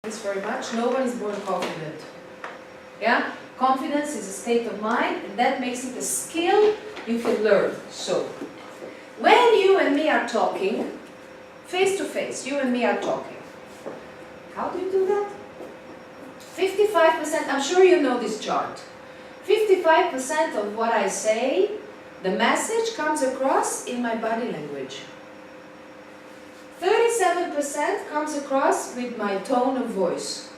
Thanks very much. No one is born confident. Yeah? Confidence is a state of mind, and that makes it a skill you can learn. So, when you and me are talking, face to face, you and me are talking. How do you do that? 55%, I'm sure you know this chart. 55% of what I say, the message comes across in my body language. 37% comes across with my tone of voice.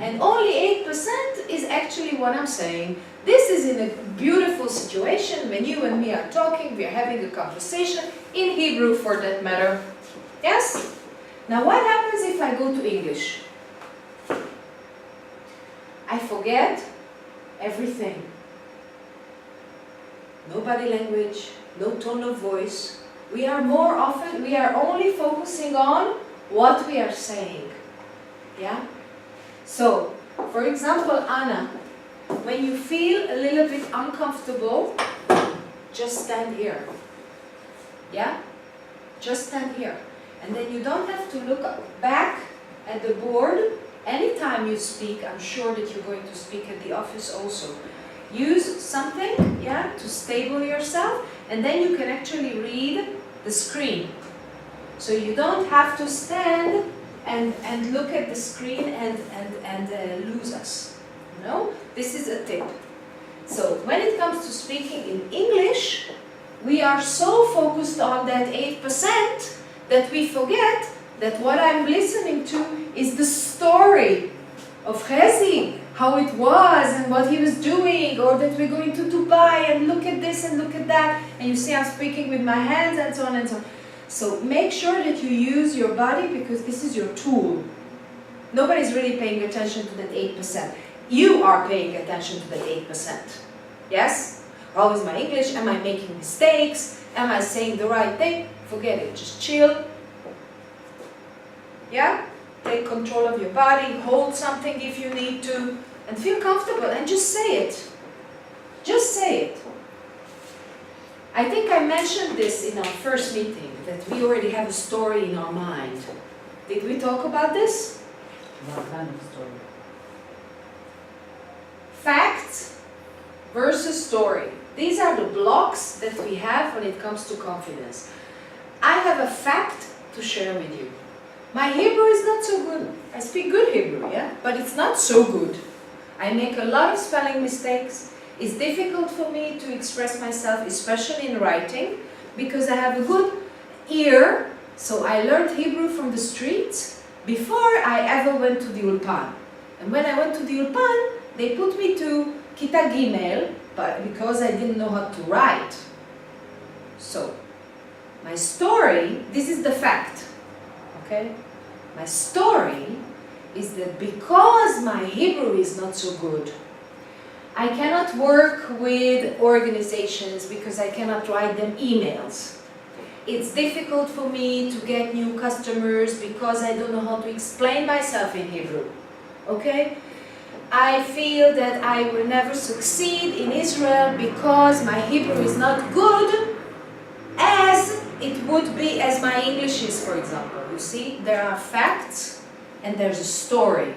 And only 8% is actually what I'm saying. This is in a beautiful situation when you and me are talking, we are having a conversation, in Hebrew for that matter. Yes? Now what happens if I go to English? I forget everything. No body language, no tone of voice. We are only focusing on what we are saying. Yeah? So, for example, Anna, when you feel a little bit uncomfortable, just stand here. Yeah? Just stand here. And then you don't have to look back at the board. Anytime you speak, I'm sure that you're going to speak at the office also. Use something, yeah, to stable yourself, and then you can actually read the screen. So you don't have to stand and look at the screen and lose us. No? This is a tip. So when it comes to speaking in English, we are so focused on that 8% that we forget that what I'm listening to is the story of Chezi, how it was and what he was doing, or that we're going to Dubai and look at this and look at that, and you see I'm speaking with my hands and so on and so on. So make sure that you use your body, because this is your tool. Nobody's really paying attention to that 8%. You are paying attention to that 8%. Yes? How is my English? Am I making mistakes? Am I saying the right thing? Forget it. Just chill. Yeah? Take control of your body. Hold something if you need to. And feel comfortable. And just say it. Just say it. I think I mentioned this in our first meeting, that we already have a story in our mind. Did we talk about this? What kind of story? Facts versus story. These are the blocks that we have when it comes to confidence. I have a fact to share with you. My Hebrew is not so good. I speak good Hebrew, yeah? But it's not so good. I make a lot of spelling mistakes. It's difficult for me to express myself, especially in writing, because I have a good ear. So I learned Hebrew from the streets before I ever went to the Ulpan. And when I went to the Ulpan, they put me to Kita Gimel, but because I didn't know how to write. So, my story, this is the fact, okay? My story is that because my Hebrew is not so good, I cannot work with organizations because I cannot write them emails. It's difficult for me to get new customers because I don't know how to explain myself in Hebrew, okay? I feel that I will never succeed in Israel because my Hebrew is not good as it would be as my English is, for example. You see, there are facts and there's a story.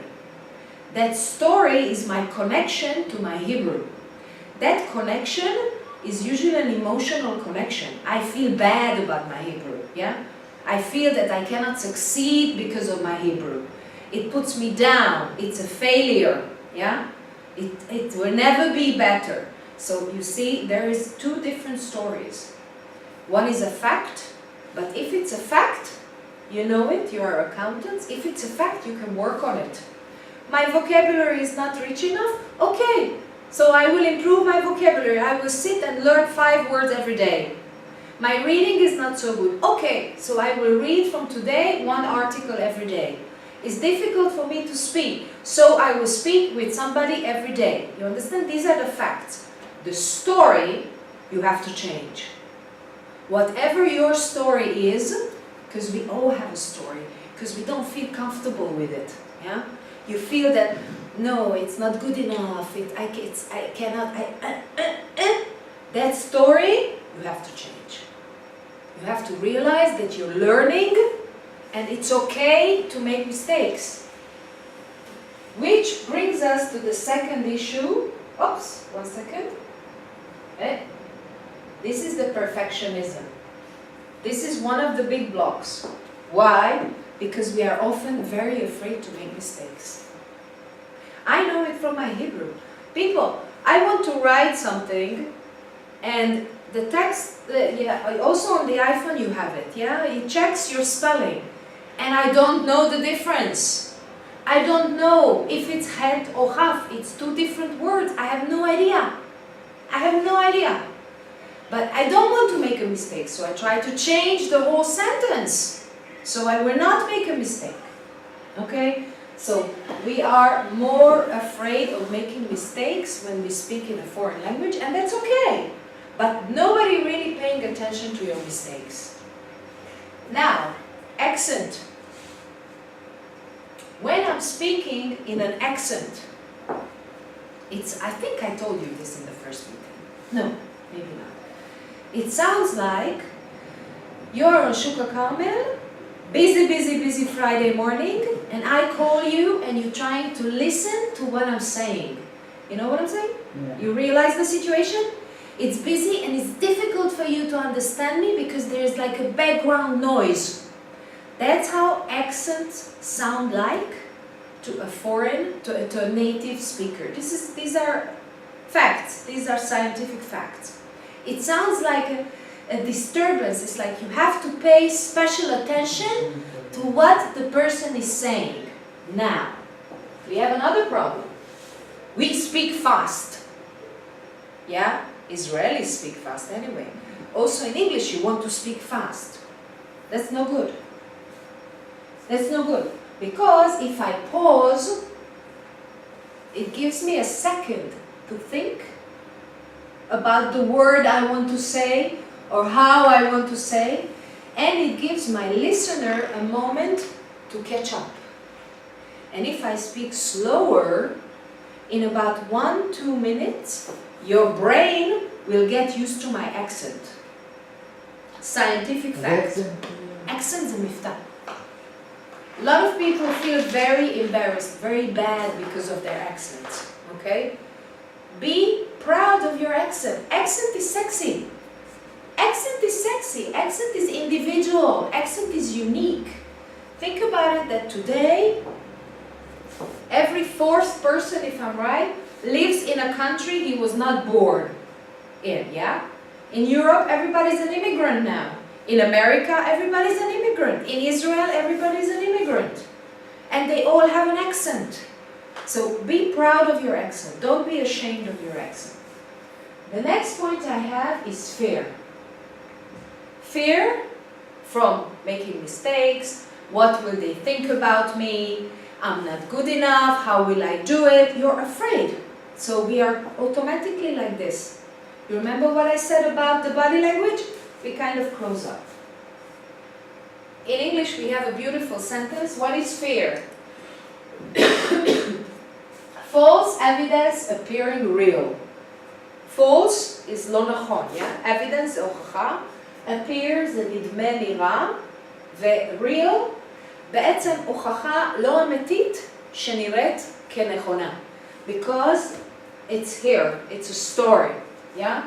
That story is my connection to my Hebrew. That connection is usually an emotional connection. I feel bad about my Hebrew, yeah? I feel that I cannot succeed because of my Hebrew. It puts me down. It's a failure, yeah? It will never be better. So you see, there is two different stories. One is a fact, but if it's a fact, you know it, you are accountants. If it's a fact, you can work on it. My vocabulary is not rich enough? Okay, so I will improve my vocabulary. I will sit and learn 5 words every day. My reading is not so good. Okay, so I will read from today 1 article every day. It's difficult for me to speak, so I will speak with somebody every day. You understand? These are the facts. The story, you have to change. Whatever your story is, because we all have a story, because we don't feel comfortable with it, yeah? You feel that, no, it's not good enough, I cannot, that story, you have to change. You have to realize that you're learning and it's okay to make mistakes. brings us to the second issue. Oops, 1 second. This is the perfectionism. This is one of the big blocks. Why? Because we are often very afraid to make mistakes. I know it from my Hebrew. People, I want to write something and the text, also on the iPhone you have it, yeah? It checks your spelling and I don't know the difference. I don't know if it's het or haf. It's two different words. I have no idea. I have no idea. But I don't want to make a mistake, so I try to change the whole sentence so I will not make a mistake. Okay? So we are more afraid of making mistakes when we speak in a foreign language, and that's okay. But nobody really paying attention to your mistakes. Now, accent. When I'm speaking in an accent, I think I told you this in the first meeting. No, maybe not. It sounds like you're on Shuka Carmel, busy Friday morning, and I call you and you're trying to listen to what I'm saying. You know what I'm saying? Yeah. You realize the situation? It's busy and it's difficult for you to understand me because there's like a background noise. That's how accents sound like to a foreign, to a native speaker. These are facts. These are scientific facts. It sounds like a disturbance. It's like you have to pay special attention to what the person is saying. Now, we have another problem. We speak fast. Yeah? Israelis speak fast anyway. Also in English you want to speak fast. That's no good. That's no good. Because if I pause, it gives me a second to think about the word I want to say or how I want to say, and it gives my listener a moment to catch up. And if I speak slower, in about 1-2 minutes, your brain will get used to my accent. Scientific fact. Accent is a mifta. A lot of people feel very embarrassed, very bad because of their accents. Okay? Be proud of your accent. Accent is sexy. Accent is sexy. Accent is individual. Accent is unique. Think about it that today, every fourth person, if I'm right, lives in a country he was not born in, yeah? In Europe, everybody's an immigrant now. In America, everybody's an immigrant. In Israel, everybody's an immigrant. And they all have an accent. So be proud of your accent. Don't be ashamed of your accent. The next point I have is fear. Fear from making mistakes. What will they think about me? I'm not good enough. How will I do it? You're afraid. So we are automatically like this. You remember what I said about the body language? We kind of close up. In English, we have a beautiful sentence. What is fear? False evidence appearing real. False is לא נכון, yeah? Evidence, הוכחה, appears, זה נדמה נראה, ו-real, בעצם הוכחה לא אמיתית שנראית כנכונה. Because it's here, it's a story, yeah?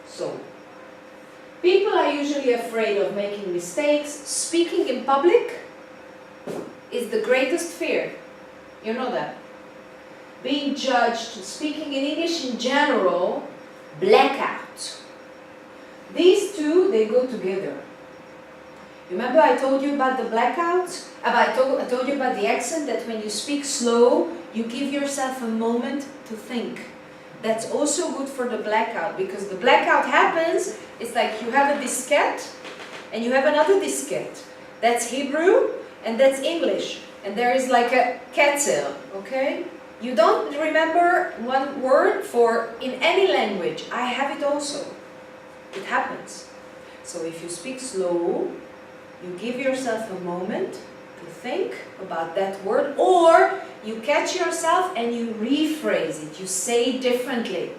So, people are usually afraid of making mistakes. Speaking in public is the greatest fear. You know that. Being judged, speaking in English in general, blackout. These two, they go together. Remember I told you about the blackout? I told you about the accent, that when you speak slow, you give yourself a moment to think. That's also good for the blackout, because the blackout happens, it's like you have a diskette and you have another diskette. That's Hebrew and that's English. And there is like a ketzel, okay? You don't remember one word for in any language. I have it also. It happens. So if you speak slow, you give yourself a moment to think about that word, or you catch yourself and you rephrase it. You say it differently.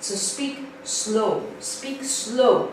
So speak slow. Speak slow.